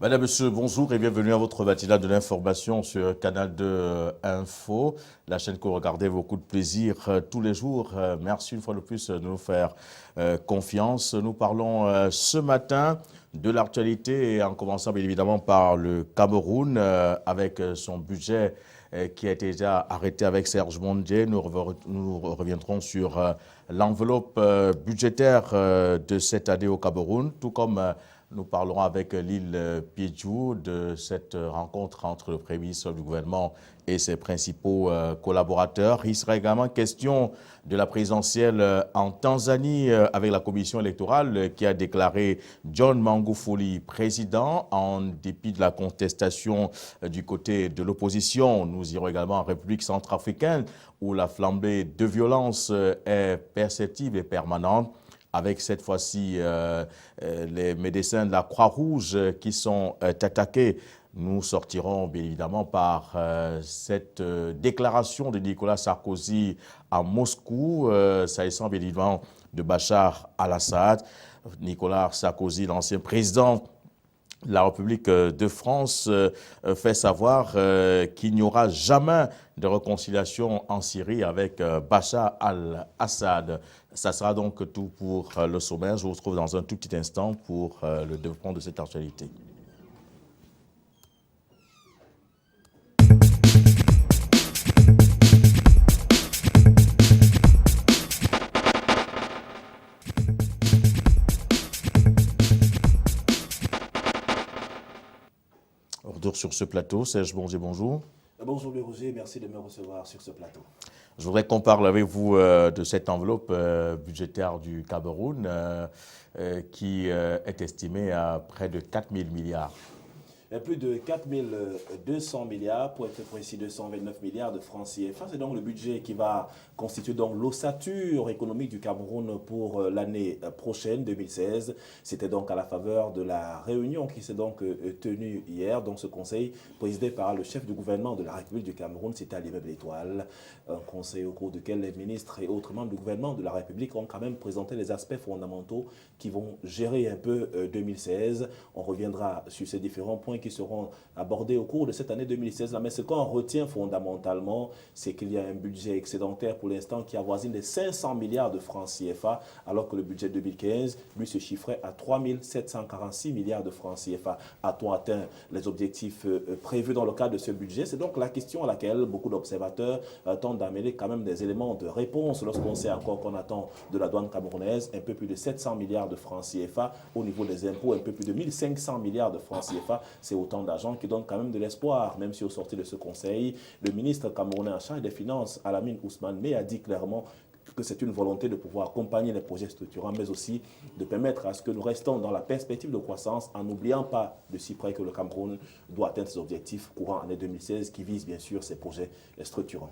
Madame, Monsieur, bonjour et bienvenue à votre matinale de l'information sur Canal 2 Info, la chaîne que vous regardez beaucoup de plaisir tous les jours. Merci une fois de plus de nous faire confiance. Nous parlons ce matin de l'actualité et en commençant bien évidemment par le Cameroun avec son budget qui a été déjà arrêté avec Serge Mondier. Nous reviendrons sur l'enveloppe budgétaire de cette année au Cameroun, tout comme nous parlerons avec Lille Piedjou de cette rencontre entre le Premier ministre du gouvernement et ses principaux collaborateurs. Il sera également question de la présidentielle en Tanzanie avec la commission électorale qui a déclaré John Magufuli président en dépit de la contestation du côté de l'opposition. Nous irons également en République centrafricaine où la flambée de violence est perceptible et permanente, avec cette fois-ci les médecins de la Croix-Rouge qui sont attaqués. Nous sortirons bien évidemment par cette déclaration de Nicolas Sarkozy à Moscou, s'agissant bien évidemment de Bachar al-Assad. Nicolas Sarkozy, l'ancien président de la République de France, fait savoir qu'il n'y aura jamais de réconciliation en Syrie avec Bachar al-Assad. Ça sera donc tout pour le sommaire. Je vous retrouve dans un tout petit instant pour le développement de cette actualité. Retour sur ce plateau. Serge Mondier, bonjour. Bonjour Roger, merci de me recevoir sur ce plateau. Je voudrais qu'on parle avec vous de cette enveloppe budgétaire du Cameroun qui est estimée à près de 4 000 milliards. Plus de 4 200 milliards, pour être précis 229 milliards de francs CFA. C'est donc le budget qui va constituer donc l'ossature économique du Cameroun pour l'année prochaine, 2016. C'était donc à la faveur de la réunion qui s'est donc tenue hier, donc ce conseil présidé par le chef du gouvernement de la République du Cameroun, c'était à l'immeuble Étoile. Un conseil au cours duquel les ministres et autres membres du gouvernement de la République ont quand même présenté les aspects fondamentaux qui vont gérer un peu 2016. On reviendra sur ces différents points qui seront abordés au cours de cette année 2016. Mais ce qu'on retient fondamentalement, c'est qu'il y a un budget excédentaire pour l'instant qui avoisine les 500 milliards de francs CFA, alors que le budget 2015, lui, se chiffrait à 3 746 milliards de francs CFA. A-t-on atteint les objectifs prévus dans le cadre de ce budget? C'est donc la question à laquelle beaucoup d'observateurs tentent d'amener quand même des éléments de réponse lorsqu'on sait encore qu'on attend de la douane camerounaise un peu plus de 700 milliards de francs CFA, au niveau des impôts un peu plus de 1500 milliards de francs CFA. C'est autant d'argent qui donne quand même de l'espoir, même si au sortir de ce conseil, le ministre camerounais en charge des Finances, Alamine Ousmane Mey, a dit clairement que c'est une volonté de pouvoir accompagner les projets structurants, mais aussi de permettre à ce que nous restons dans la perspective de croissance en n'oubliant pas de si près que le Cameroun doit atteindre ses objectifs courant année 2016 qui visent bien sûr ces projets structurants.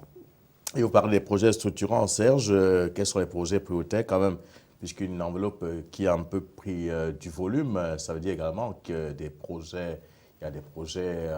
Et vous parlez des projets structurants, Serge, quels sont les projets prioritaires quand même? Puisqu'une enveloppe qui a un peu pris du volume, ça veut dire également que il y a des projets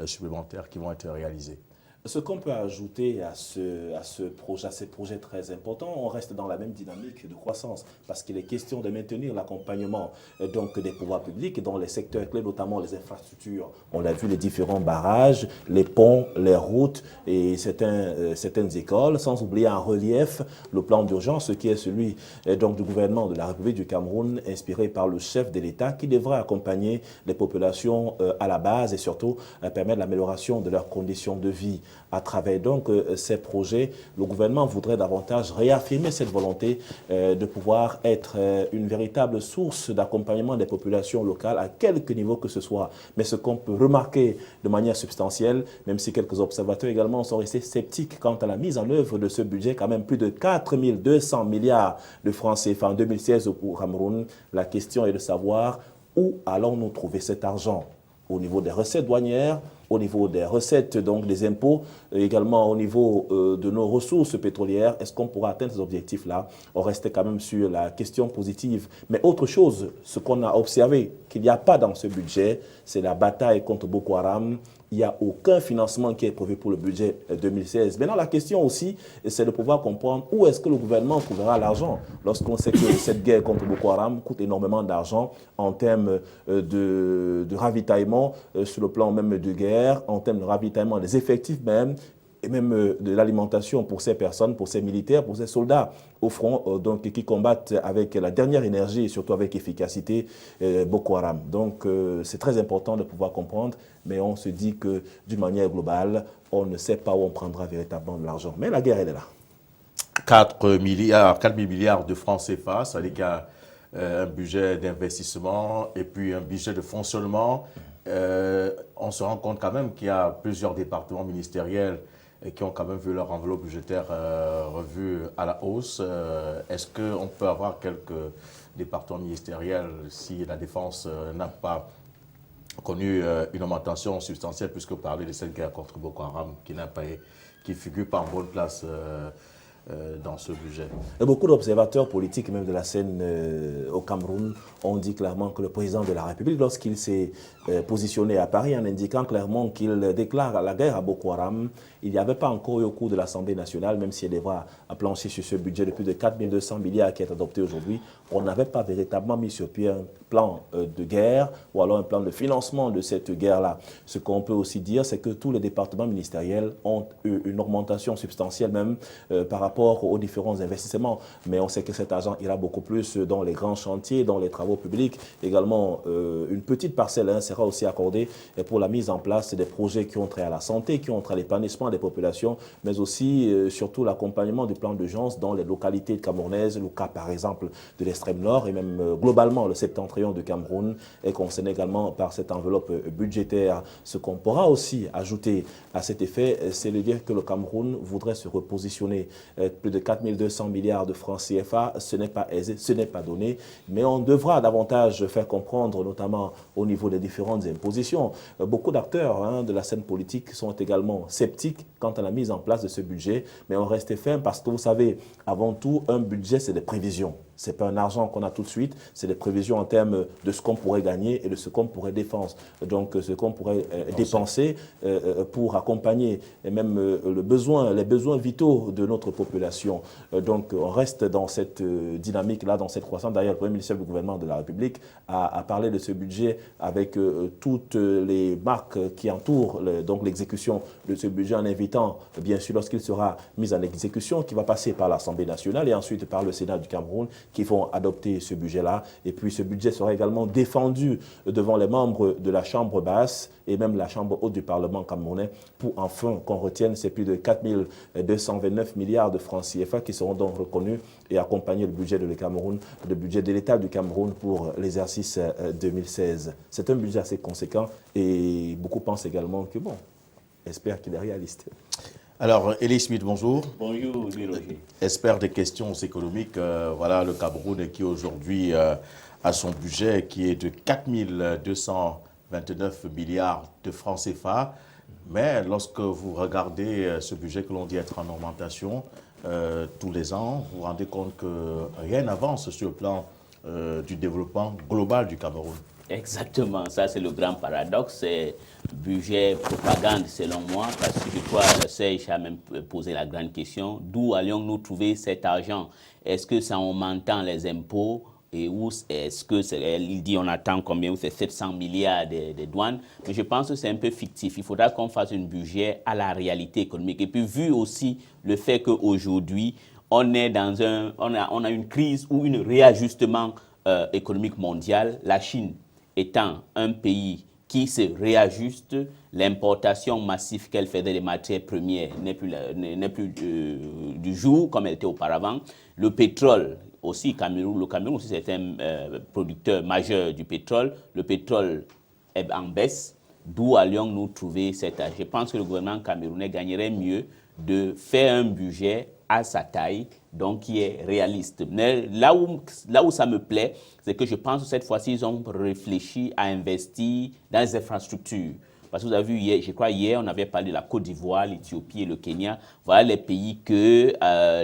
supplémentaires qui vont être réalisés. Ce qu'on peut ajouter à ces projets très importants, on reste dans la même dynamique de croissance parce qu'il est question de maintenir l'accompagnement donc des pouvoirs publics dans les secteurs clés, notamment les infrastructures. On l'a vu, les différents barrages, les ponts, les routes et certaines écoles, sans oublier en relief le plan d'urgence qui est celui donc du gouvernement de la République du Cameroun, inspiré par le chef de l'État, qui devrait accompagner les populations à la base et surtout permettre l'amélioration de leurs conditions de vie. À travers donc ces projets, le gouvernement voudrait davantage réaffirmer cette volonté de pouvoir être une véritable source d'accompagnement des populations locales à quelque niveau que ce soit. Mais ce qu'on peut remarquer de manière substantielle, même si quelques observateurs également sont restés sceptiques quant à la mise en œuvre de ce budget, quand même plus de 4 200 milliards de francs CFA en 2016 au Cameroun, la question est de savoir où allons-nous trouver cet argent? Au niveau des recettes douanières, au niveau des recettes, donc des impôts, également au niveau de nos ressources pétrolières. Est-ce qu'on pourra atteindre ces objectifs-là? On restait quand même sur la question positive. Mais autre chose, ce qu'on a observé qu'il n'y a pas dans ce budget, c'est la bataille contre Boko Haram, il n'y a aucun financement qui est prévu pour le budget 2016. Maintenant, la question aussi, c'est de pouvoir comprendre où est-ce que le gouvernement trouvera l'argent lorsqu'on sait que cette guerre contre Boko Haram coûte énormément d'argent en termes de ravitaillement sur le plan même de guerre, en termes de ravitaillement des effectifs même, et même de l'alimentation pour ces personnes, pour ces militaires, pour ces soldats au front, donc, qui combattent avec la dernière énergie et surtout avec efficacité Boko Haram. Donc c'est très important de pouvoir comprendre, mais on se dit que d'une manière globale, on ne sait pas où on prendra véritablement de l'argent. Mais la guerre, elle est là. 4 000 milliards de francs CFA, ça veut dire qu'il y a un budget d'investissement et puis un budget de fonctionnement. On se rend compte quand même qu'il y a plusieurs départements ministériels qui ont quand même vu leur enveloppe budgétaire revue à la hausse. Est-ce qu'on peut avoir quelques départements ministériels si la défense n'a pas connu une augmentation substantielle, puisque vous parlez de cette guerre contre Boko Haram qui ne figure pas en bonne place dans ce budget? Et beaucoup d'observateurs politiques, même de la scène au Cameroun, ont dit clairement que le président de la République, lorsqu'il s'est positionné à Paris en indiquant clairement qu'il déclare la guerre à Boko Haram, il n'y avait pas encore eu au cours de l'Assemblée nationale, même si elle devra plancher sur ce budget de plus de 4 200 milliards qui est adopté aujourd'hui, on n'avait pas véritablement mis sur pied un plan de guerre ou alors un plan de financement de cette guerre-là. Ce qu'on peut aussi dire, c'est que tous les départements ministériels ont eu une augmentation substantielle même par rapport aux différents investissements. Mais on sait que cet argent ira beaucoup plus dans les grands chantiers, dans les travaux publics. Également, une petite parcelle sera aussi accordée pour la mise en place des projets qui ont trait à la santé, qui ont trait à l'épanouissement des populations, mais aussi, surtout, l'accompagnement du plan d'urgence dans les localités camerounaises, le cas par exemple de l'extrême nord et même globalement le septentrion du Cameroun est concerné également par cette enveloppe budgétaire. Ce qu'on pourra aussi ajouter à cet effet, c'est de dire que le Cameroun voudrait se repositionner. Plus de 4 200 milliards de francs CFA, ce n'est pas aisé, ce n'est pas donné, mais on devra davantage faire comprendre, notamment au niveau des différentes impositions. Beaucoup d'acteurs de la scène politique sont également sceptiques quant à la mise en place de ce budget, mais on reste ferme parce que vous savez, avant tout, un budget, c'est des prévisions. Ce n'est pas un argent qu'on a tout de suite, c'est des prévisions en termes de ce qu'on pourrait gagner et de ce qu'on pourrait défendre. Donc, ce qu'on pourrait dépenser pour accompagner et même les besoins vitaux de notre population. Donc, on reste dans cette dynamique-là, dans cette croissance. D'ailleurs, le Premier ministre du gouvernement de la République a parlé de ce budget avec toutes les marques qui entourent l'exécution de ce budget en invitant, bien sûr, lorsqu'il sera mis en exécution, qui va passer par l'Assemblée nationale et ensuite par le Sénat du Cameroun, qui vont adopter ce budget-là. Et puis ce budget sera également défendu devant les membres de la Chambre basse et même la Chambre haute du Parlement camerounais pour enfin qu'on retienne ces plus de 4 229 milliards de francs CFA qui seront donc reconnus et accompagner le budget de Cameroun, le budget de l'État du Cameroun pour l'exercice 2016. C'est un budget assez conséquent et beaucoup pensent également que bon, espère qu'il est réaliste. Alors, Elie Smith, bonjour. Bonjour, Roger. Expert des questions économiques, voilà le Cameroun qui aujourd'hui a son budget qui est de 4 229 milliards de francs CFA. Mais lorsque vous regardez ce budget que l'on dit être en augmentation tous les ans, vous vous rendez compte que rien n'avance sur le plan du développement global du Cameroun. Exactement, ça c'est le grand paradoxe, c'est budget propagande selon moi, parce que je crois que Serge a même posé la grande question, d'où allions-nous trouver cet argent? Est-ce que c'est en augmentant les impôts et où est-ce que, il dit on attend combien, c'est 700 milliards de douanes, mais je pense que c'est un peu fictif, il faudra qu'on fasse un budget à la réalité économique. Et puis vu aussi le fait qu'aujourd'hui, on est dans on a une crise ou un réajustement économique mondial, la Chine étant un pays qui se réajuste, l'importation massive qu'elle faisait des matières premières n'est plus du jour comme elle était auparavant. Le pétrole aussi, le Cameroun aussi c'est un producteur majeur du pétrole. Le pétrole est en baisse. D'où allions-nous trouver cet âge? Je pense que le gouvernement camerounais gagnerait mieux de faire un budget à sa taille, donc qui est réaliste. Mais là où ça me plaît, c'est que je pense que cette fois-ci, ils ont réfléchi à investir dans les infrastructures. Parce que vous avez vu, hier, je crois hier, on avait parlé de la Côte d'Ivoire, l'Éthiopie et le Kenya. Voilà les pays que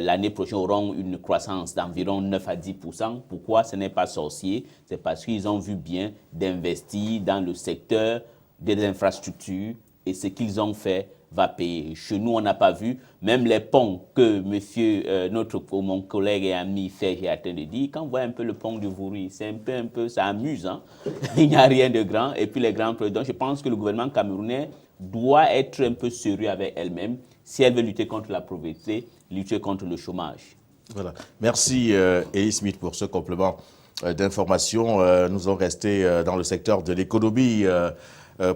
l'année prochaine auront une croissance d'environ 9 à 10%. Pourquoi ce n'est pas sorcier? C'est parce qu'ils ont vu bien d'investir dans le secteur des infrastructures et ce qu'ils ont fait va payer. Chez nous, on n'a pas vu. Même les ponts que mon collègue et ami Serge est en train de dire, quand on voit un peu le pont du Vouri, c'est un peu, ça amuse. Hein? Il n'y a rien de grand. Et puis les grands présidents, je pense que le gouvernement camerounais doit être un peu sérieux avec elle-même si elle veut lutter contre la pauvreté, lutter contre le chômage. Voilà. Merci Elie Smith pour ce complément d'information. Nous allons rester dans le secteur de l'économie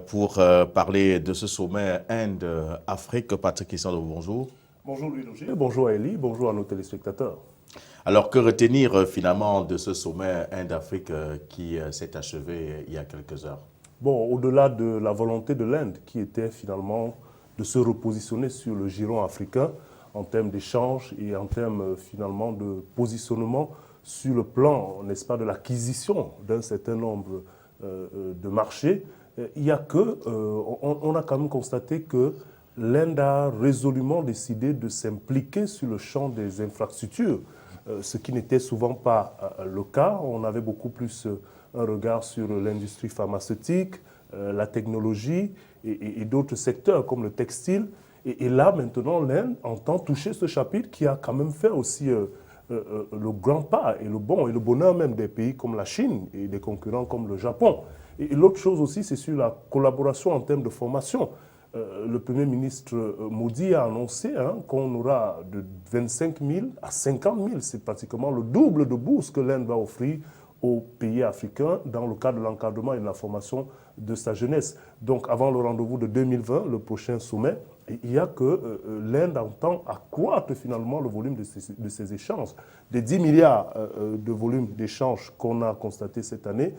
pour parler de ce sommet Inde-Afrique. Patrick Issando, bonjour. Bonjour Louis Roger. Bonjour Elie, bonjour à nos téléspectateurs. Alors, que retenir finalement de ce sommet Inde-Afrique qui s'est achevé il y a quelques heures? Bon, au-delà de la volonté de l'Inde qui était finalement de se repositionner sur le giron africain en termes d'échanges et en termes finalement de positionnement sur le plan, n'est-ce pas, de l'acquisition d'un certain nombre de marchés, il y a on a quand même constaté que l'Inde a résolument décidé de s'impliquer sur le champ des infrastructures, ce qui n'était souvent pas le cas. On avait beaucoup plus un regard sur l'industrie pharmaceutique, la technologie et d'autres secteurs comme le textile. Et là, maintenant, l'Inde entend toucher ce chapitre qui a quand même fait aussi le grand pas et le bonheur même des pays comme la Chine et des concurrents comme le Japon. Et l'autre chose aussi, c'est sur la collaboration en termes de formation. Le Premier ministre Modi a annoncé qu'on aura de 25 000 à 50 000. C'est pratiquement le double de bourses que l'Inde va offrir aux pays africains dans le cadre de l'encadrement et de la formation de sa jeunesse. Donc avant le rendez-vous de 2020, le prochain sommet, il y a que l'Inde entend accroître finalement le volume de ces échanges. Des 10 milliards de volume d'échanges qu'on a constaté cette année,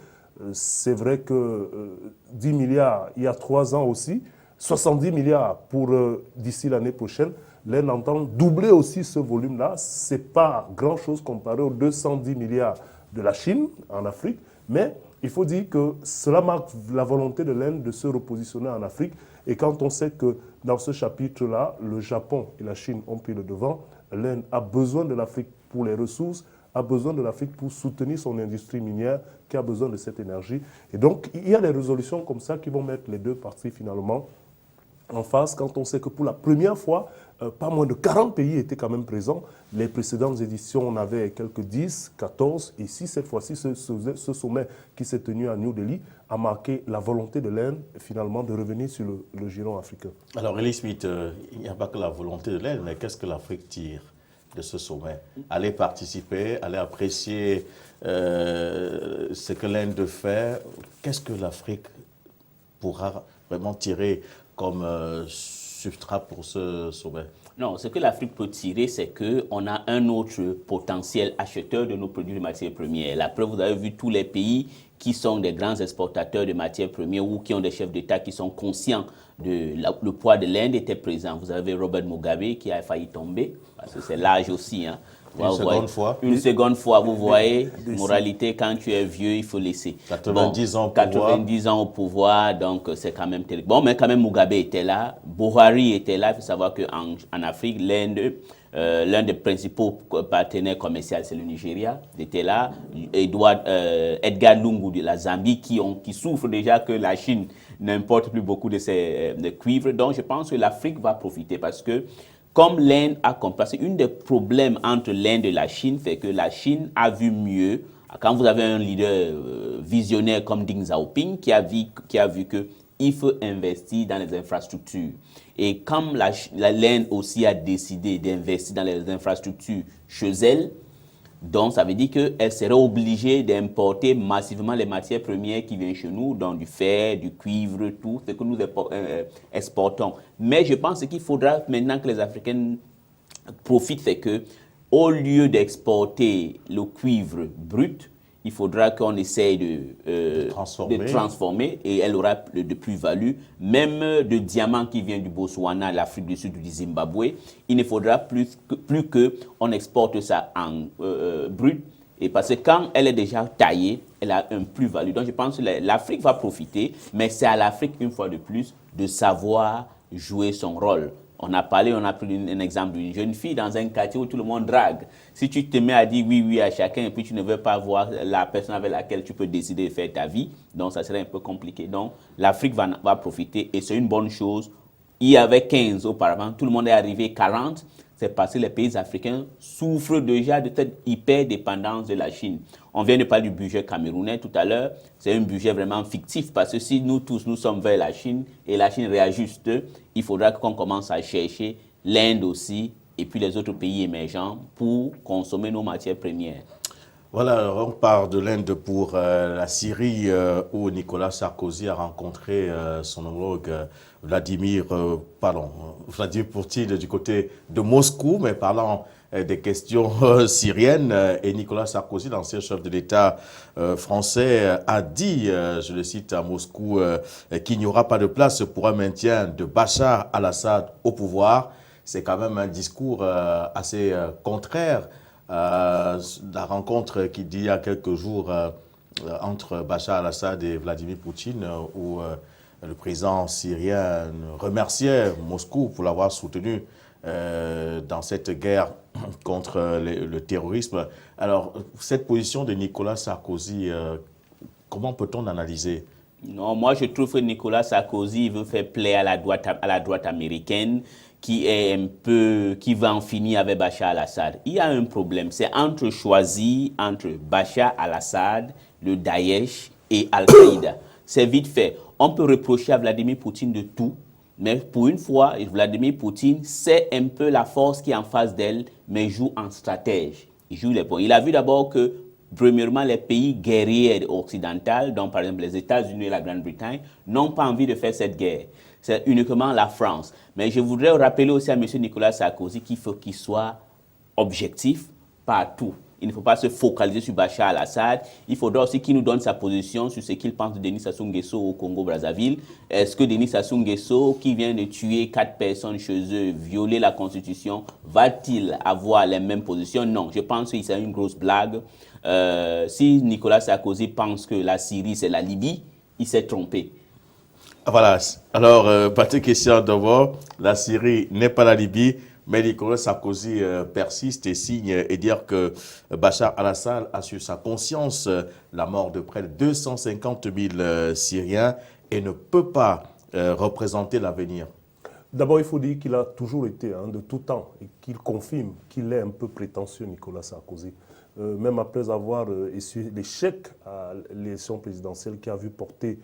c'est vrai que 10 milliards il y a 3 ans aussi, 70 milliards pour d'ici l'année prochaine. L'Inde entend doubler aussi ce volume-là. Ce n'est pas grand-chose comparé aux 210 milliards de la Chine en Afrique, mais il faut dire que cela marque la volonté de l'Inde de se repositionner en Afrique. Et quand on sait que dans ce chapitre-là, le Japon et la Chine ont pris le devant, l'Inde a besoin de l'Afrique pour les ressources, a besoin de l'Afrique pour soutenir son industrie minière qui a besoin de cette énergie. Et donc, il y a des résolutions comme ça qui vont mettre les deux parties finalement en face, quand on sait que pour la première fois, pas moins de 40 pays étaient quand même présents. Les précédentes éditions, on avait quelques 10, 14. Et si cette fois-ci, ce sommet qui s'est tenu à New Delhi a marqué la volonté de l'Inde, finalement, de revenir sur le giron africain. Alors, Elie Smith, il n'y a pas que la volonté de l'Inde, mais qu'est-ce que l'Afrique tire de ce sommet? Aller participer, aller apprécier ce que l'Inde fait. Qu'est-ce que l'Afrique pourra vraiment tirer comme substrat pour ce sommet? Non, ce que l'Afrique peut tirer, c'est qu'on a un autre potentiel acheteur de nos produits de matières premières. La preuve, vous avez vu tous les pays qui sont des grands exportateurs de matières premières ou qui ont des chefs d'État qui sont conscients le poids de l'Inde étaient présents. Vous avez Robert Mugabe qui a failli tomber, parce que c'est l'âge aussi. Hein. Une seconde fois, vous voyez, moralité, quand tu es vieux, il faut laisser. 90 ans au pouvoir, donc c'est quand même terrible. Bon, mais quand même, Mugabe était là, Buhari était là. Il faut savoir qu'en Afrique, l'Inde, l'un des principaux partenaires commerciaux, c'est le Nigeria, était là. Edgar Lungu de la Zambie, qui souffre déjà que la Chine n'importe plus beaucoup de cuivre. Donc, je pense que l'Afrique va profiter parce que comme l'Inde a compris, c'est un des problèmes entre l'Inde et la Chine, fait que la Chine a vu mieux. Quand vous avez un leader visionnaire comme Deng Xiaoping qui a vu qu'il faut investir dans les infrastructures. Et comme l'Inde aussi a décidé d'investir dans les infrastructures chez elle, donc ça veut dire qu'elle serait obligée d'importer massivement les matières premières qui viennent chez nous, donc du fer, du cuivre, tout ce que nous exportons. Mais je pense qu'il faudra maintenant que les Africains profitent, c'est qu'au lieu d'exporter le cuivre brut, il faudra qu'on essaye de transformer et elle aura de plus-value. Même de diamants qui viennent du Botswana, l'Afrique du Sud, du Zimbabwe, il ne faudra plus qu'on exporte ça en brut. Et parce que quand elle est déjà taillée, elle a un plus-value. Donc je pense que l'Afrique va profiter, mais c'est à l'Afrique, une fois de plus, de savoir jouer son rôle. On a pris un exemple d'une jeune fille dans un quartier où tout le monde drague. Si tu te mets à dire oui, oui à chacun et puis tu ne veux pas voir la personne avec laquelle tu peux décider de faire ta vie, donc ça serait un peu compliqué. Donc l'Afrique va profiter et c'est une bonne chose. Il y avait 15 auparavant, tout le monde est arrivé 40. C'est parce que les pays africains souffrent déjà de cette hyper-dépendance de la Chine. On vient de parler du budget camerounais tout à l'heure. C'est un budget vraiment fictif parce que si nous tous, nous sommes vers la Chine et la Chine réajuste, il faudra qu'on commence à chercher l'Inde aussi et puis les autres pays émergents pour consommer nos matières premières. Voilà, on part de l'Inde pour la Syrie où Nicolas Sarkozy a rencontré son homologue Vladimir Poutine du côté de Moscou, mais parlant des questions syriennes. Et Nicolas Sarkozy, l'ancien chef de l'État français, a dit, je le cite à Moscou, qu'il n'y aura pas de place pour un maintien de Bachar al-Assad au pouvoir. C'est quand même un discours assez contraire. La rencontre qui dit il y a quelques jours entre Bachar al-Assad et Vladimir Poutine, où le président syrien remerciait Moscou pour l'avoir soutenu dans cette guerre contre le terrorisme. Alors, cette position de Nicolas Sarkozy, comment peut-on l'analyser? Non, moi je trouve que Nicolas Sarkozy veut faire plaisir à la droite américaine qui va en finir avec Bachar al-Assad. Il y a un problème, c'est choisir entre Bachar al-Assad, le Daesh et Al-Qaïda. C'est vite fait. On peut reprocher à Vladimir Poutine de tout, mais pour une fois, Vladimir Poutine sait un peu la force qui est en face d'elle, mais joue en stratège. Il a vu d'abord que premièrement, les pays guerriers occidentaux, dont par exemple les États-Unis et la Grande-Bretagne, n'ont pas envie de faire cette guerre. C'est uniquement la France. Mais je voudrais rappeler aussi à M. Nicolas Sarkozy qu'il faut qu'il soit objectif partout. Il ne faut pas se focaliser sur Bachar al-Assad. Il faudra aussi qu'il nous donne sa position sur ce qu'il pense de Denis Sassou Nguesso au Congo-Brazzaville. Est-ce que Denis Sassou Nguesso, qui vient de tuer 4 personnes chez eux, violer la Constitution, va-t-il avoir les mêmes positions? Non, je pense que c'est une grosse blague. Si Nicolas Sarkozy pense que la Syrie, c'est la Libye, il s'est trompé. Voilà. Alors, Patrick Christian d'abord, la Syrie n'est pas la Libye, mais Nicolas Sarkozy persiste et signe et dire que Bachar al-Assad a sur sa conscience la mort de près de 250 000 Syriens et ne peut pas représenter l'avenir. D'abord, il faut dire qu'il a toujours été de tout temps et qu'il confirme qu'il est un peu prétentieux, Nicolas Sarkozy. Même après avoir essuyé l'échec à l'élection présidentielle qui a vu porter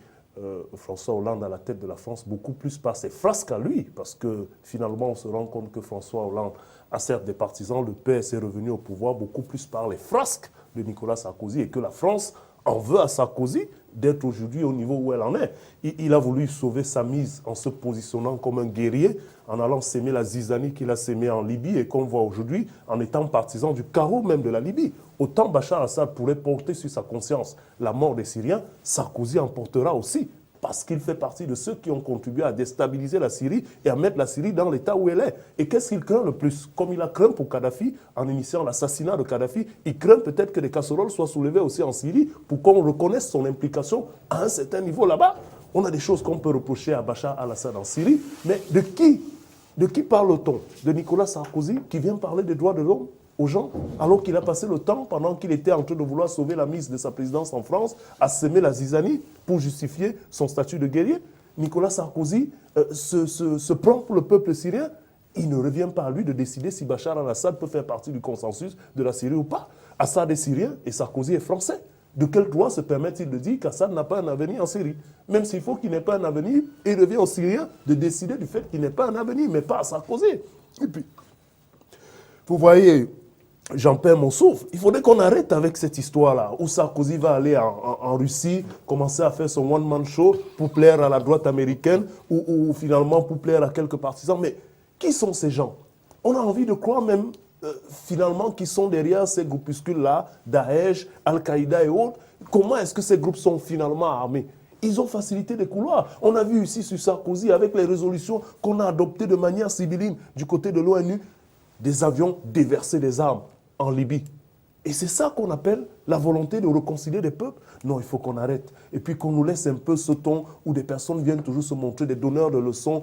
François Hollande à la tête de la France, beaucoup plus par ses frasques à lui, parce que finalement on se rend compte que François Hollande a certes des partisans, le PS est revenu au pouvoir beaucoup plus par les frasques de Nicolas Sarkozy et que la France en veut à Sarkozy d'être aujourd'hui au niveau où elle en est. Il a voulu sauver sa mise en se positionnant comme un guerrier, en allant s'aimer la zizanie qu'il a sémée en Libye et qu'on voit aujourd'hui en étant partisan du carreau même de la Libye. Autant Bachar al-Assad pourrait porter sur sa conscience la mort des Syriens, Sarkozy en portera aussi, parce qu'il fait partie de ceux qui ont contribué à déstabiliser la Syrie et à mettre la Syrie dans l'état où elle est. Et qu'est-ce qu'il craint le plus? Comme il a craint pour Kadhafi, en initiant l'assassinat de Kadhafi, il craint peut-être que des casseroles soient soulevées aussi en Syrie pour qu'on reconnaisse son implication à un certain niveau là-bas. On a des choses qu'on peut reprocher à Bachar al-Assad en Syrie, mais de qui parle-t-on? De Nicolas Sarkozy qui vient parler des droits de l'homme aux gens, alors qu'il a passé le temps, pendant qu'il était en train de vouloir sauver la mise de sa présidence en France, à semer la zizanie pour justifier son statut de guerrier. Nicolas Sarkozy se prend pour le peuple syrien. Il ne revient pas à lui de décider si Bachar al-Assad peut faire partie du consensus de la Syrie ou pas. Assad est syrien et Sarkozy est français. De quel droit se permet-il de dire qu'Assad n'a pas un avenir en Syrie? Même s'il faut qu'il n'ait pas un avenir, il revient aux Syriens de décider du fait qu'il n'ait pas un avenir, mais pas à Sarkozy. Et puis, vous voyez, j'en perds mon souffle. Il faudrait qu'on arrête avec cette histoire-là, où Sarkozy va aller en Russie, commencer à faire son one-man show pour plaire à la droite américaine, ou finalement pour plaire à quelques partisans. Mais qui sont ces gens? On a envie de croire même, finalement, qu'ils sont derrière ces groupuscules-là, Daesh, Al-Qaïda et autres. Comment est-ce que ces groupes sont finalement armés? Ils ont facilité des couloirs. On a vu ici sur Sarkozy, avec les résolutions qu'on a adoptées de manière sibylline du côté de l'ONU, des avions déverser des armes en Libye. Et c'est ça qu'on appelle la volonté de réconcilier des peuples. Non, il faut qu'on arrête. Et puis qu'on nous laisse un peu ce ton où des personnes viennent toujours se montrer des donneurs de leçons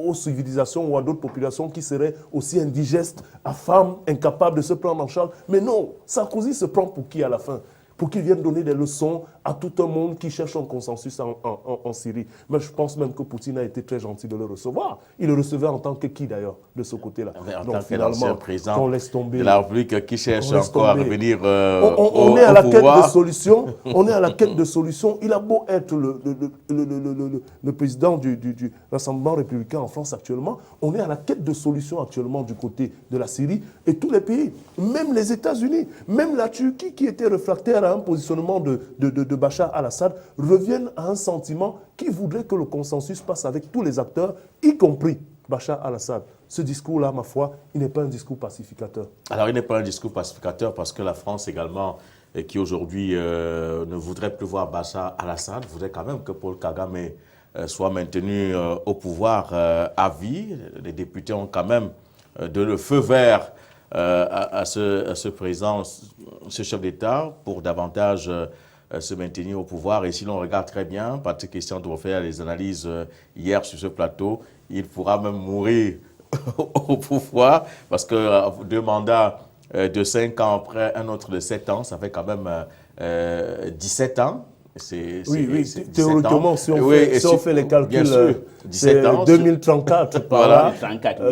aux civilisations ou à d'autres populations qui seraient aussi indigestes, affamées, incapables de se prendre en charge. Mais non, Sarkozy se prend pour qui à la fin? Pour qu'il vienne donner des leçons à tout un monde qui cherche un consensus en Syrie. Mais je pense même que Poutine a été très gentil de le recevoir. Il le recevait en tant que qui d'ailleurs, de ce côté-là. En tant qu'ancien président on laisse tomber, de la République qui cherche encore à revenir on est à la quête de solutions. On est à la quête de solutions. Il a beau être le président du Rassemblement républicain en France actuellement, on est à la quête de solutions actuellement du côté de la Syrie et tous les pays, même les États-Unis, même la Turquie qui était réfractaire à un positionnement de Bachar al-Assad, reviennent à un sentiment qui voudrait que le consensus passe avec tous les acteurs, y compris Bachar al-Assad. Ce discours-là, ma foi, il n'est pas un discours pacificateur. Alors, il n'est pas un discours pacificateur parce que la France également, qui aujourd'hui ne voudrait plus voir Bachar al-Assad, voudrait quand même que Paul Kagame soit maintenu au pouvoir à vie. Les députés ont quand même donné le feu vert à ce président, ce chef d'État, pour davantage se maintenir au pouvoir. Et si l'on regarde très bien, Patrick Christian doit faire les analyses hier sur ce plateau, il pourra même mourir au pouvoir, parce que 2 mandats de 5 ans après un autre de 7 ans, ça fait quand même 17 ans. Oui, théoriquement, si on fait les calculs, c'est 2034 par là,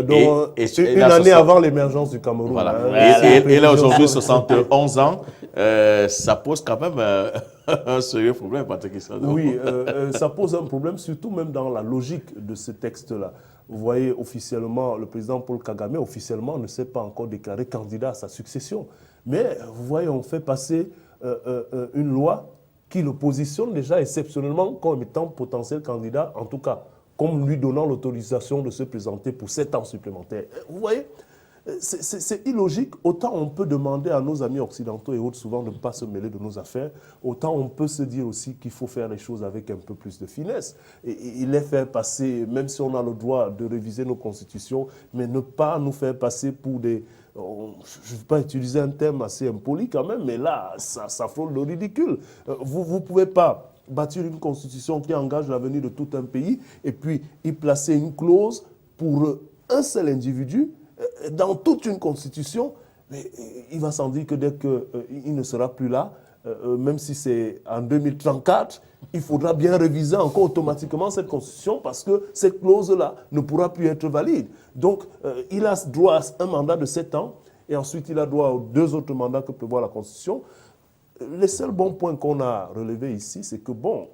donc une année avant l'émergence du Cameroun. Voilà. Et là, aujourd'hui, 71 ans, ça pose quand même un sérieux problème, Patrick Issa. Oui, ça pose un problème, surtout même dans la logique de ce texte-là. Vous voyez, officiellement, le président Paul Kagame, officiellement, ne s'est pas encore déclaré candidat à sa succession. Mais, vous voyez, on fait passer une loi qui le positionne déjà exceptionnellement comme étant potentiel candidat, en tout cas, comme lui donnant l'autorisation de se présenter pour 7 ans supplémentaires. Vous voyez, c'est illogique. Autant on peut demander à nos amis occidentaux et autres souvent de ne pas se mêler de nos affaires, autant on peut se dire aussi qu'il faut faire les choses avec un peu plus de finesse. Et les faire passer, même si on a le droit de réviser nos constitutions, mais ne pas nous faire passer pour des... Je ne vais pas utiliser un terme assez impoli quand même, mais là, ça frôle le ridicule. Vous ne pouvez pas bâtir une constitution qui engage l'avenir de tout un pays et puis y placer une clause pour un seul individu dans toute une constitution. Mais il va sans dire que dès qu'il ne sera plus là, même si c'est en 2034, il faudra bien réviser encore automatiquement cette constitution parce que cette clause-là ne pourra plus être valide. Donc, il a droit à un mandat de 7 ans et ensuite il a droit aux 2 autres mandats que prévoit la constitution. Les seuls bons points qu'on a relevés ici, c'est que, bon,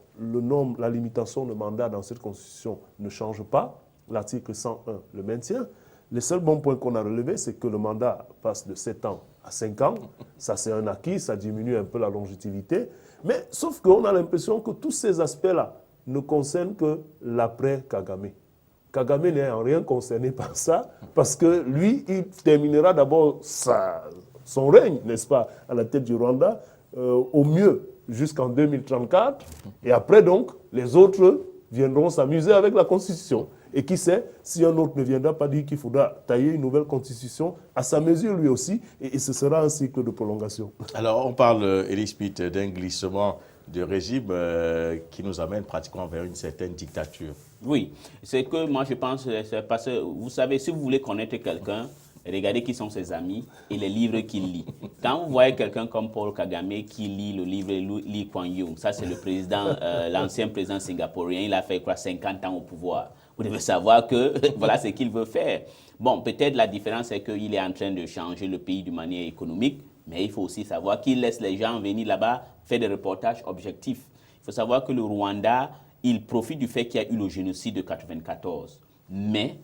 la limitation de mandat dans cette constitution ne change pas. L'article 101 le maintient. Les seuls bons points qu'on a relevés, c'est que le mandat passe de 7 ans à 5 ans. Ça, c'est un acquis, ça diminue un peu la longévité. Mais sauf qu'on a l'impression que tous ces aspects-là ne concernent que l'après-Kagame. Kagame n'est en rien concerné par ça, parce que lui, il terminera d'abord son règne, n'est-ce pas, à la tête du Rwanda, au mieux jusqu'en 2034. Et après, donc, les autres viendront s'amuser avec la Constitution. Et qui sait, si un autre ne viendra pas dire qu'il faudra tailler une nouvelle constitution à sa mesure lui aussi, et ce sera un cycle de prolongation. Alors, on parle, Elie Smith, d'un glissement de régime qui nous amène pratiquement vers une certaine dictature. Oui, c'est que moi je pense, c'est parce que vous savez, si vous voulez connaître quelqu'un, regardez qui sont ses amis et les livres qu'il lit. Quand vous voyez quelqu'un comme Paul Kagame qui lit le livre Lee Kuan Yew, ça c'est le président, l'ancien président singapourien, il a fait quoi, 50 ans au pouvoir. Vous devez savoir que voilà ce qu'il veut faire. Bon, peut-être la différence c'est qu'il est en train de changer le pays d'une manière économique, mais il faut aussi savoir qu'il laisse les gens venir là-bas faire des reportages objectifs. Il faut savoir que le Rwanda, il profite du fait qu'il y a eu le génocide de 1994. Mais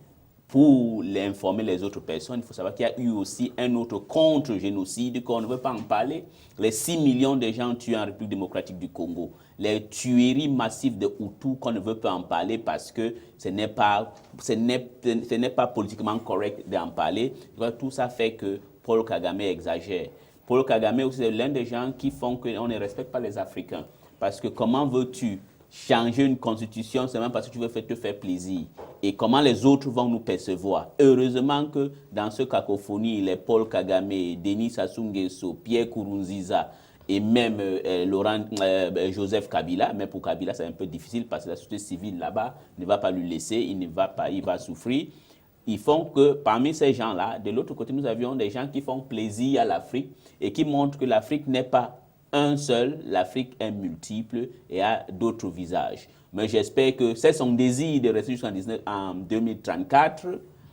pour informer les autres personnes, il faut savoir qu'il y a eu aussi un autre contre-génocide qu'on ne veut pas en parler. Les 6 millions de gens tués en République démocratique du Congo. Les tueries massives de Hutus qu'on ne veut pas en parler parce que ce n'est pas politiquement correct d'en parler. Tout ça fait que Paul Kagame exagère. Paul Kagame aussi est l'un des gens qui font qu'on ne respecte pas les Africains. Parce que comment veux-tu changer une constitution seulement parce que tu veux te faire plaisir? Et comment les autres vont nous percevoir? Heureusement que dans ce cacophonie, les Paul Kagame, Denis Sassou Nguesso, Pierre Nkurunziza et même Joseph Kabila. Mais pour Kabila, c'est un peu difficile parce que la société civile là-bas ne va pas lui laisser, il va souffrir. Ils font que parmi ces gens-là, de l'autre côté, nous avions des gens qui font plaisir à l'Afrique et qui montrent que l'Afrique n'est pas un seul, l'Afrique est multiple et a d'autres visages. Mais j'espère que c'est son désir de rester jusqu'en 2034,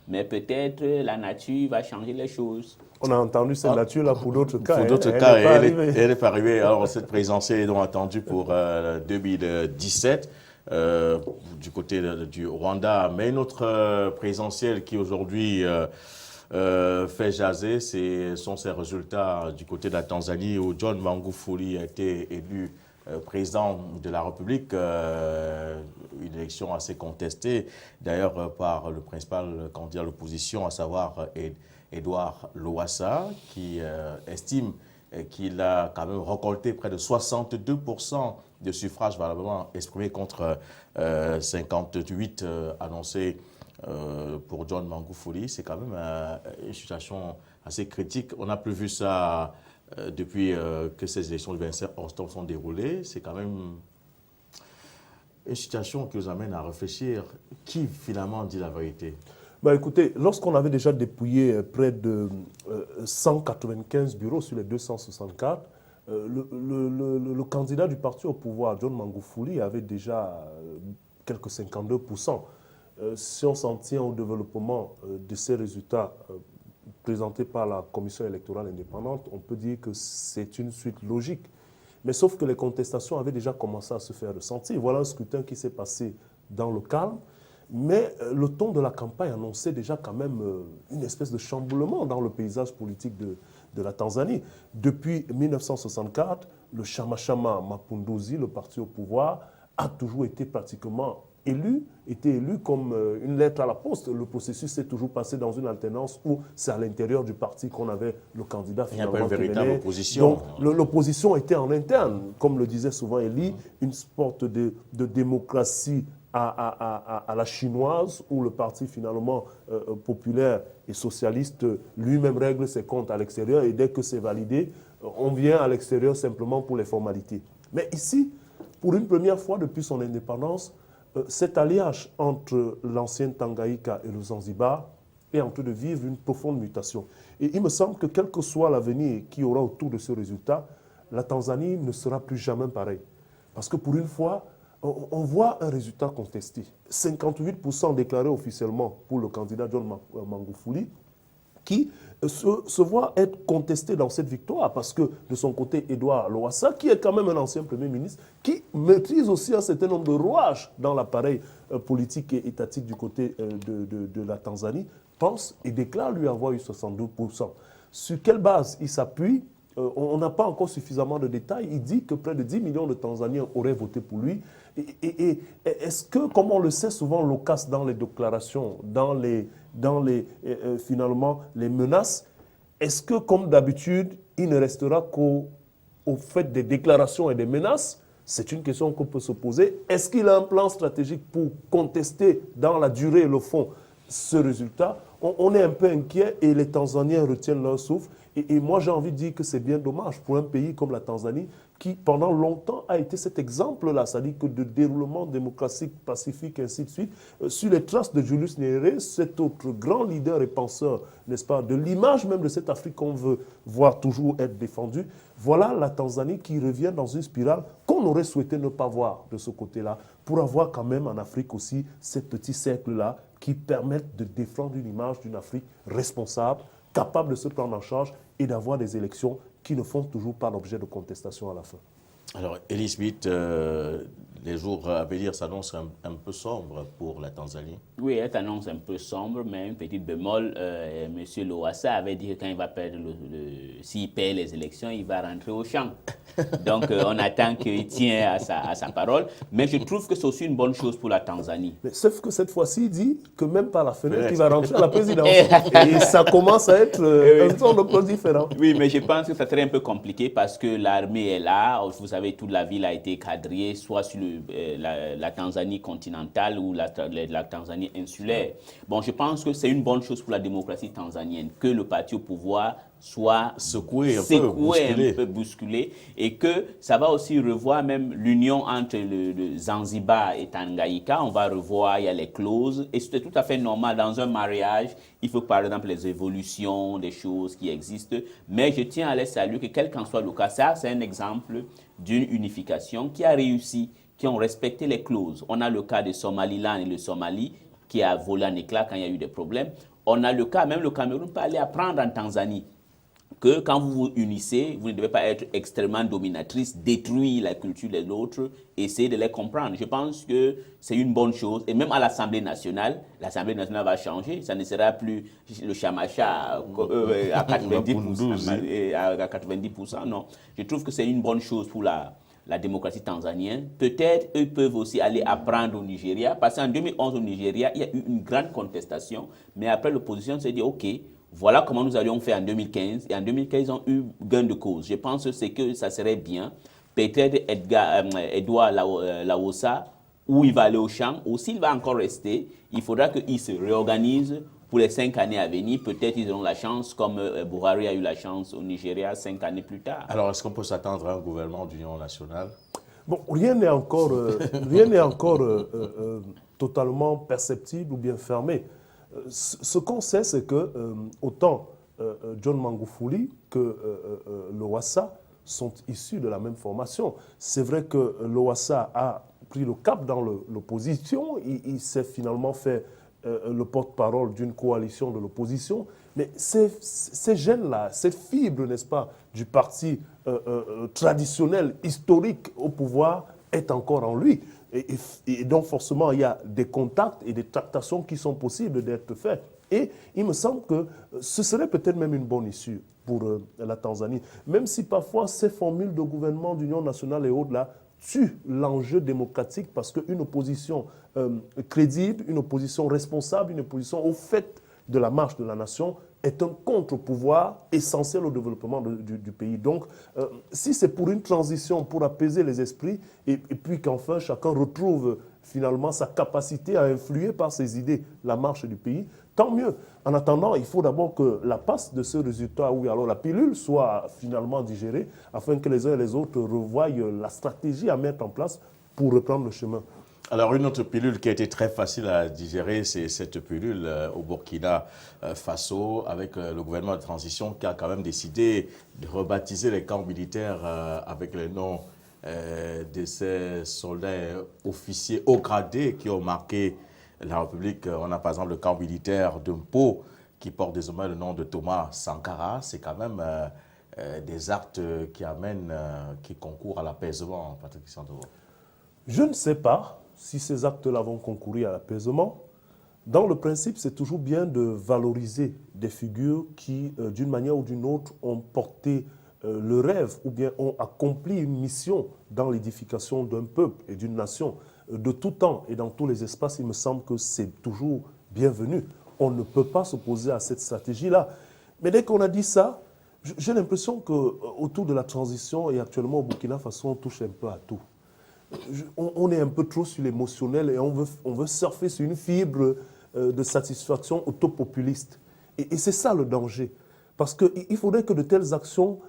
mais peut-être la nature va changer les choses. On a entendu cette nature-là pour d'autres cas. Pour d'autres cas, elle n'est pas arrivée. Alors, cette présidentielle est donc attendue pour 2017. Du côté du Rwanda, mais une autre présidentielle qui aujourd'hui fait jaser, sont ces résultats du côté de la Tanzanie où John Magufuli a été élu président de la République, une élection assez contestée d'ailleurs par le principal candidat de l'opposition, à savoir Edouard Lowassa, qui estime qu'il a quand même récolté près de 62% de suffrages valablement exprimés contre 58 annoncés pour John Magufuli. C'est quand même une situation assez critique. On n'a plus vu ça depuis que ces élections du 27 octobre sont déroulées. C'est quand même une situation qui nous amène à réfléchir. Qui finalement dit la vérité? Bah écoutez, lorsqu'on avait déjà dépouillé près de 195 bureaux sur les 264, le candidat du parti au pouvoir, John Magufuli, avait déjà quelques 52%. Si on s'en tient au développement de ces résultats présentés par la Commission électorale indépendante, on peut dire que c'est une suite logique. Mais sauf que les contestations avaient déjà commencé à se faire ressentir. Voilà un scrutin qui s'est passé dans le calme. Mais le ton de la campagne annonçait déjà quand même une espèce de chamboulement dans le paysage politique de la Tanzanie. Depuis 1964, le Chama Chama Mapinduzi, le parti au pouvoir, a toujours été pratiquement élu comme une lettre à la poste. Le processus s'est toujours passé dans une alternance où c'est à l'intérieur du parti qu'on avait le candidat finalement. Il n'y a pas une véritable opposition. Donc l'opposition était en interne, comme le disait souvent Elie, une sorte de démocratie à la chinoise, où le parti finalement populaire et socialiste lui-même règle ses comptes à l'extérieur, et dès que c'est validé, on vient à l'extérieur simplement pour les formalités. Mais ici, pour une première fois depuis son indépendance, cet alliage entre l'ancienne Tanganyika et le Zanzibar est en train de vivre une profonde mutation. Et il me semble que quel que soit l'avenir qui aura autour de ce résultat, la Tanzanie ne sera plus jamais pareille. Parce que pour une fois, on voit un résultat contesté. 58% déclarés officiellement pour le candidat John Magufuli, qui se voit être contesté dans cette victoire, parce que de son côté, Edouard Lowassa, qui est quand même un ancien Premier ministre, qui maîtrise aussi un certain nombre de rouages dans l'appareil politique et étatique du côté de la Tanzanie, pense et déclare lui avoir eu 62%. Sur quelle base il s'appuie? On n'a pas encore suffisamment de détails. Il dit que près de 10 millions de Tanzaniens auraient voté pour lui. Et est-ce que, comme on le sait souvent, l'OCAS dans les déclarations, finalement les menaces, est-ce que, comme d'habitude, il ne restera qu'au fait des déclarations et des menaces? C'est une question qu'on peut se poser. Est-ce qu'il a un plan stratégique pour contester dans la durée et le fond ce résultat? On est un peu inquiet et les Tanzaniens retiennent leur souffle. Et moi, j'ai envie de dire que c'est bien dommage pour un pays comme la Tanzanie qui, pendant longtemps, a été cet exemple-là, c'est-à-dire que de déroulement démocratique, pacifique, ainsi de suite, sur les traces de Julius Nyerere, cet autre grand leader et penseur, n'est-ce pas, de l'image même de cette Afrique qu'on veut voir toujours être défendue. Voilà la Tanzanie qui revient dans une spirale qu'on aurait souhaité ne pas voir de ce côté-là, pour avoir quand même en Afrique aussi ces petits cercles-là qui permettent de défendre une image d'une Afrique responsable, capable de se prendre en charge et d'avoir des élections qui ne font toujours pas l'objet de contestation à la fin. Alors, Elie Smith, les jours à venir s'annoncent un peu sombres pour la Tanzanie. Oui, elle annonce un peu sombre, mais une petite bémol. M. Lowassa avait dit que quand il va perdre, s'il perd les élections, il va rentrer au champ. Donc, on attend qu'il tienne à sa parole. Mais je trouve que c'est aussi une bonne chose pour la Tanzanie. Mais sauf que cette fois-ci, il dit que même par la fenêtre, il va rentrer à la présidence. Et ça commence à être un ton de cause différent. Oui, mais je pense que ça serait un peu compliqué parce que l'armée est là. Vous savez, toute la ville a été quadrillée, soit sur la Tanzanie continentale ou la Tanzanie insulaire. Bon, je pense que c'est une bonne chose pour la démocratie tanzanienne que le parti au pouvoir soit secoué, un peu bousculé, et que ça va aussi revoir même l'union entre le Zanzibar et Tanganyika. On va revoir, il y a les clauses, et c'est tout à fait normal dans un mariage. Il faut par exemple les évolutions, des choses qui existent, mais je tiens à les saluer que quel qu'en soit le cas, ça c'est un exemple d'une unification qui a réussi, qui ont respecté les clauses. On a le cas de Somaliland et le Somalie qui a volé en éclat quand il y a eu des problèmes. On a le cas, même le Cameroun peut aller apprendre en Tanzanie que quand vous vous unissez, vous ne devez pas être extrêmement dominatrice, détruire la culture de l'autre, essayer de les comprendre. Je pense que c'est une bonne chose. Et même à l'Assemblée nationale va changer. Ça ne sera plus le chamacha à 90%. À 90%, non. Je trouve que c'est une bonne chose pour la démocratie tanzanienne. Peut-être eux peuvent aussi aller apprendre au Nigeria, parce qu'en 2011 au Nigeria, il y a eu une grande contestation, mais après l'opposition s'est dit, OK, voilà comment nous allions faire en 2015. Et en 2015, ils ont eu gain de cause. Je pense que ça serait bien. Peut-être Edouard Laossa, où il va aller au champ, ou s'il va encore rester, il faudra qu'il se réorganise pour les 5 années à venir. Peut-être ils auront la chance, comme Buhari a eu la chance au Nigeria 5 années plus tard. Alors, est-ce qu'on peut s'attendre à un gouvernement d'union nationale? Bon, rien n'est encore, totalement perceptible ou bien fermé. Ce qu'on sait, c'est que autant John Magufuli que Lowassa sont issus de la même formation. C'est vrai que Lowassa a pris le cap dans l'opposition, il s'est finalement fait le porte-parole d'une coalition de l'opposition, mais ces gènes-là, cette fibre, n'est-ce pas, du parti traditionnel, historique au pouvoir est encore en lui. Et donc, forcément, il y a des contacts et des tractations qui sont possibles d'être faits. Et il me semble que ce serait peut-être même une bonne issue pour la Tanzanie, même si parfois ces formules de gouvernement d'union nationale et autres là tuent l'enjeu démocratique, parce qu'une opposition crédible, une opposition responsable, une opposition au fait de la marche de la nation est un contre-pouvoir essentiel au développement du pays. Donc, si c'est pour une transition, pour apaiser les esprits, et puis qu'enfin chacun retrouve finalement sa capacité à influer par ses idées la marche du pays, tant mieux. En attendant, il faut d'abord que la passe de ce résultat, ou alors la pilule, soit finalement digérée, afin que les uns et les autres revoient la stratégie à mettre en place pour reprendre le chemin. Alors, une autre pilule qui a été très facile à digérer, c'est cette pilule au Burkina Faso, avec le gouvernement de transition qui a quand même décidé de rebaptiser les camps militaires avec les noms de ces soldats officiers haut gradés qui ont marqué la République. On a par exemple le camp militaire de Mpo qui porte désormais le nom de Thomas Sankara. C'est quand même des actes qui amènent, qui concourent à l'apaisement, Patrick Santoro. Je ne sais pas si ces actes-là vont concourir à l'apaisement. Dans le principe, c'est toujours bien de valoriser des figures qui, d'une manière ou d'une autre, ont porté le rêve ou bien ont accompli une mission dans l'édification d'un peuple et d'une nation. De tout temps et dans tous les espaces, il me semble que c'est toujours bienvenu. On ne peut pas s'opposer à cette stratégie-là. Mais dès qu'on a dit ça, j'ai l'impression qu'autour de la transition et actuellement au Burkina Faso, on touche un peu à tout. On est un peu trop sur l'émotionnel et on veut surfer sur une fibre de satisfaction autopopuliste. Et c'est ça le danger. Parce qu'il faudrait que de telles actions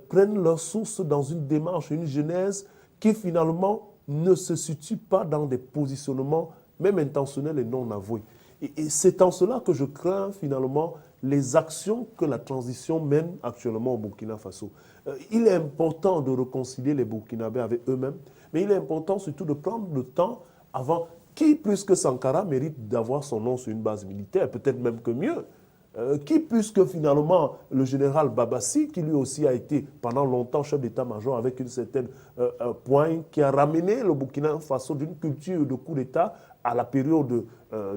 prennent leur source dans une démarche, une genèse qui finalement ne se situe pas dans des positionnements même intentionnels et non avoués. Et c'est en cela que je crains finalement les actions que la transition mène actuellement au Burkina Faso. Il est important de réconcilier les Burkinabés avec eux-mêmes, mais il est important surtout de prendre le temps avant. Qui plus que Sankara mérite d'avoir son nom sur une base militaire, peut-être même que mieux. Qui plus que finalement le général Babassi, qui lui aussi a été pendant longtemps chef d'état-major avec une certaine poigne, qui a ramené le Burkina Faso d'une culture de coup d'État à la période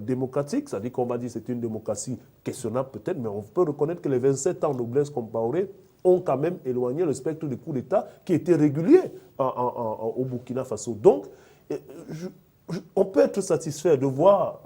démocratique. C'est-à-dire qu'on va dire que c'est une démocratie questionnable peut-être, mais on peut reconnaître que les 27 ans de Blaise Compaoré ont quand même éloigné le spectre du coup d'État qui était régulier au Burkina Faso. Donc, on peut être satisfait de voir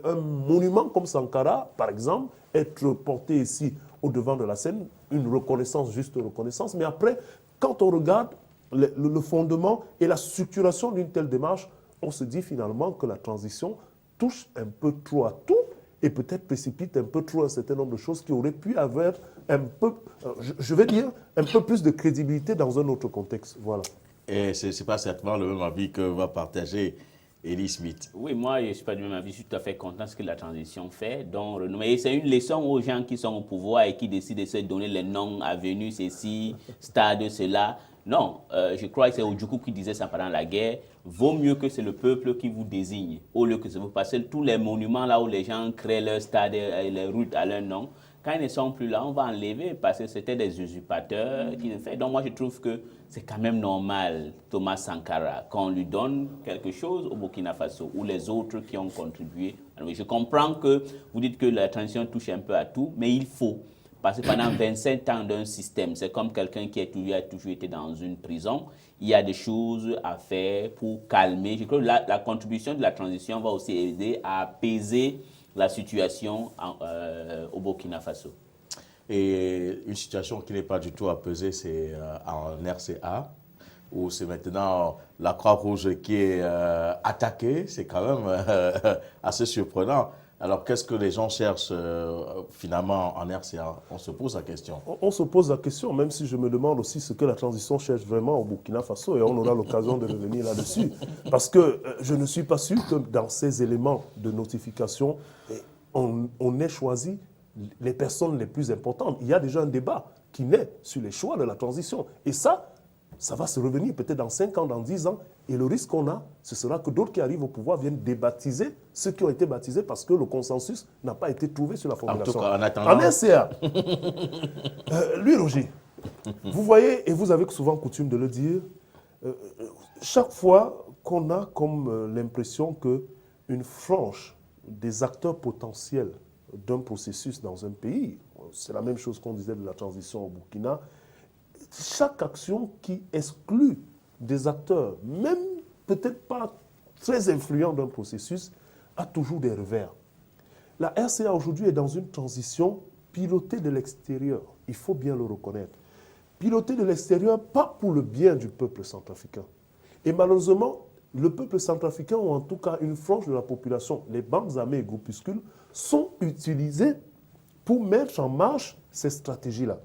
un monument comme Sankara, par exemple, être porté ici au devant de la scène, une reconnaissance, juste reconnaissance. Mais après, quand on regarde le fondement et la structuration d'une telle démarche, on se dit finalement que la transition touche un peu trop à tout et peut-être précipite un peu trop un certain nombre de choses qui auraient pu avoir un peu, je vais dire, un peu plus de crédibilité dans un autre contexte. Voilà. Et ce n'est pas certainement le même avis que va partager Elie Smith. Oui, moi, je ne suis pas du même avis. Je suis tout à fait content de ce que la transition fait. Donc, mais c'est une leçon aux gens qui sont au pouvoir et qui décident de se donner les noms avenues, ceci, stade, cela. Non, je crois que c'est Ojukwu qui disait ça pendant la guerre. Vaut mieux que c'est le peuple qui vous désigne, au lieu que c'est vous. Parce que tous les monuments là où les gens créent leur stade et les routes à leur nom, quand ils ne sont plus là, on va enlever parce que c'était des usurpateurs qui le font. Donc moi, je trouve que c'est quand même normal, Thomas Sankara, qu'on lui donne quelque chose au Burkina Faso ou les autres qui ont contribué. Alors, je comprends que vous dites que la transition touche un peu à tout, mais il faut. Parce que pendant 27 ans d'un système, c'est comme quelqu'un qui a toujours été dans une prison. Il y a des choses à faire pour calmer. Je crois que la contribution de la transition va aussi aider à apaiser la situation au Burkina Faso. Et une situation qui n'est pas du tout apaisée, c'est en RCA, où c'est maintenant la Croix-Rouge qui est attaquée. C'est quand même assez surprenant. Alors, qu'est-ce que les gens cherchent finalement en RCA? On se pose la question. On se pose la question, même si je me demande aussi ce que la transition cherche vraiment au Burkina Faso, et on aura l'occasion de revenir là-dessus. Parce que je ne suis pas sûr que dans ces éléments de notification, on ait choisi les personnes les plus importantes. Il y a déjà un débat qui naît sur les choix de la transition. Et ça va se revenir peut-être dans 5 ans, dans 10 ans. Et le risque qu'on a, ce sera que d'autres qui arrivent au pouvoir viennent débaptiser ceux qui ont été baptisés parce que le consensus n'a pas été trouvé sur la formulation. En tout cas, en attendant... En RCA, lui, Roger, vous voyez, et vous avez souvent coutume de le dire, chaque fois qu'on a comme l'impression qu'une frange des acteurs potentiels d'un processus dans un pays, c'est la même chose qu'on disait de la transition au Burkina, chaque action qui exclut des acteurs, même peut-être pas très influents d'un processus, a toujours des revers. La RCA aujourd'hui est dans une transition pilotée de l'extérieur, il faut bien le reconnaître. Pilotée de l'extérieur, pas pour le bien du peuple centrafricain. Et malheureusement, le peuple centrafricain, ou en tout cas une frange de la population, les bandes armées et groupuscules, sont utilisés pour mettre en marche ces stratégies-là.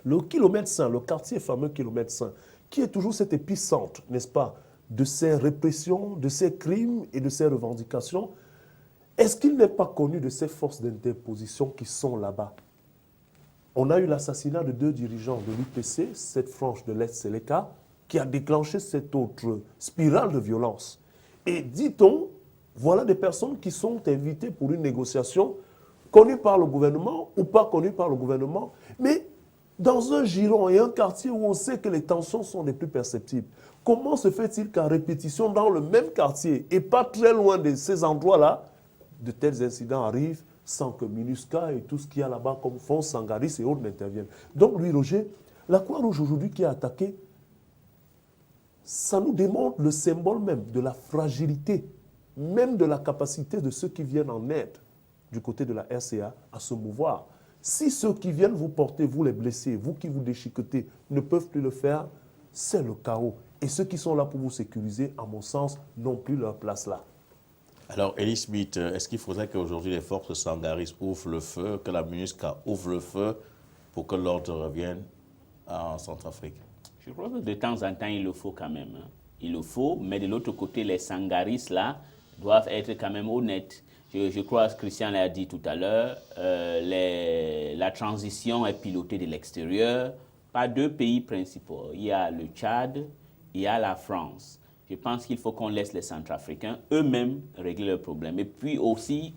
Le kilomètre saint, le quartier fameux kilomètre saint, qui est toujours cet épicentre, n'est-ce pas, de ces répressions, de ces crimes et de ces revendications, est-ce qu'il n'est pas connu de ces forces d'interposition qui sont là-bas? On a eu l'assassinat de 2 dirigeants de l'UPC, cette frange de l'Est-Séléka, qui a déclenché cette autre spirale de violence. Et dit-on, voilà des personnes qui sont invitées pour une négociation connues par le gouvernement ou pas connues par le gouvernement, mais dans un giron et un quartier où on sait que les tensions sont les plus perceptibles. Comment se fait-il qu'à répétition, dans le même quartier et pas très loin de ces endroits-là, de tels incidents arrivent sans que MINUSCA et tout ce qu'il y a là-bas comme fonds Sangaris et autres n'interviennent? Donc, lui, Roger, la Croix-Rouge aujourd'hui qui est attaquée, ça nous démontre le symbole même de la fragilité, même de la capacité de ceux qui viennent en aide du côté de la RCA à se mouvoir. Si ceux qui viennent vous porter, vous les blessés, vous qui vous déchiquetez, ne peuvent plus le faire, c'est le chaos. Et ceux qui sont là pour vous sécuriser, à mon sens, n'ont plus leur place là. Alors, Elie Smith, est-ce qu'il faudrait qu'aujourd'hui les forces Sangaris ouvrent le feu, que la MINUSCA ouvre le feu pour que l'ordre revienne en Centrafrique? Je crois que de temps en temps, il le faut quand même. Il le faut, mais de l'autre côté, les Sangaris, là, doivent être quand même honnêtes. Je crois que Christian l'a dit tout à l'heure, la transition est pilotée de l'extérieur par 2 pays principaux. Il y a le Tchad, il y a la France. Je pense qu'il faut qu'on laisse les Centrafricains eux-mêmes régler leurs problèmes. Et puis aussi,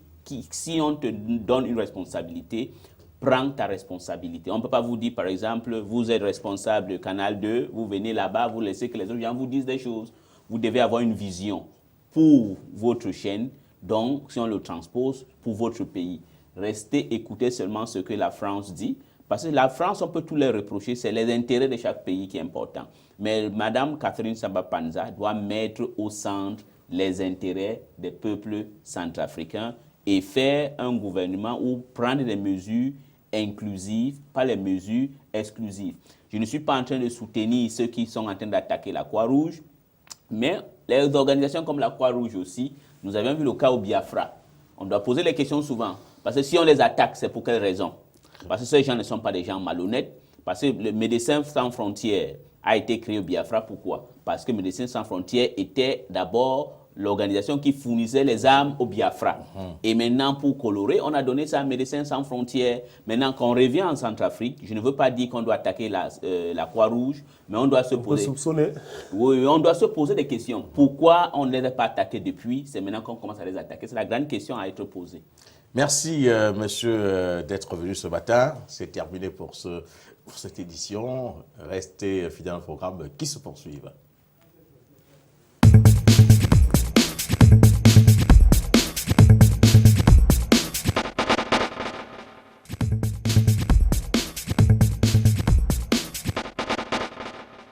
si on te donne une responsabilité, prends ta responsabilité. On ne peut pas vous dire, par exemple, vous êtes responsable de Canal 2, vous venez là-bas, vous laissez que les autres gens vous disent des choses. Vous devez avoir une vision pour votre chaîne. Donc, si on le transpose pour votre pays, restez, écoutez seulement ce que la France dit. Parce que la France, on peut tout les reprocher, c'est les intérêts de chaque pays qui est important. Mais Mme Catherine Samba-Panza doit mettre au centre les intérêts des peuples centrafricains et faire un gouvernement ou prendre des mesures inclusives, pas les mesures exclusives. Je ne suis pas en train de soutenir ceux qui sont en train d'attaquer la Croix-Rouge, mais les organisations comme la Croix-Rouge aussi, nous avions vu le cas au Biafra. On doit poser les questions souvent. Parce que si on les attaque, c'est pour quelle raison? Parce que ces gens ne sont pas des gens malhonnêtes. Parce que le Médecins sans frontières a été créé au Biafra. Pourquoi? Parce que Médecins sans frontières était d'abord l'organisation qui fournissait les armes au Biafra. Et maintenant, pour colorer, on a donné ça à Médecins sans frontières. Maintenant, quand on revient en Centrafrique, je ne veux pas dire qu'on doit attaquer la Croix-Rouge, mais on doit se poser... Oui, on doit se poser des questions. Pourquoi on ne les a pas attaqués depuis? C'est maintenant qu'on commence à les attaquer. C'est la grande question à être posée. Merci, monsieur, d'être venu ce matin. C'est terminé pour cette édition. Restez fidèles au programme qui se poursuivent.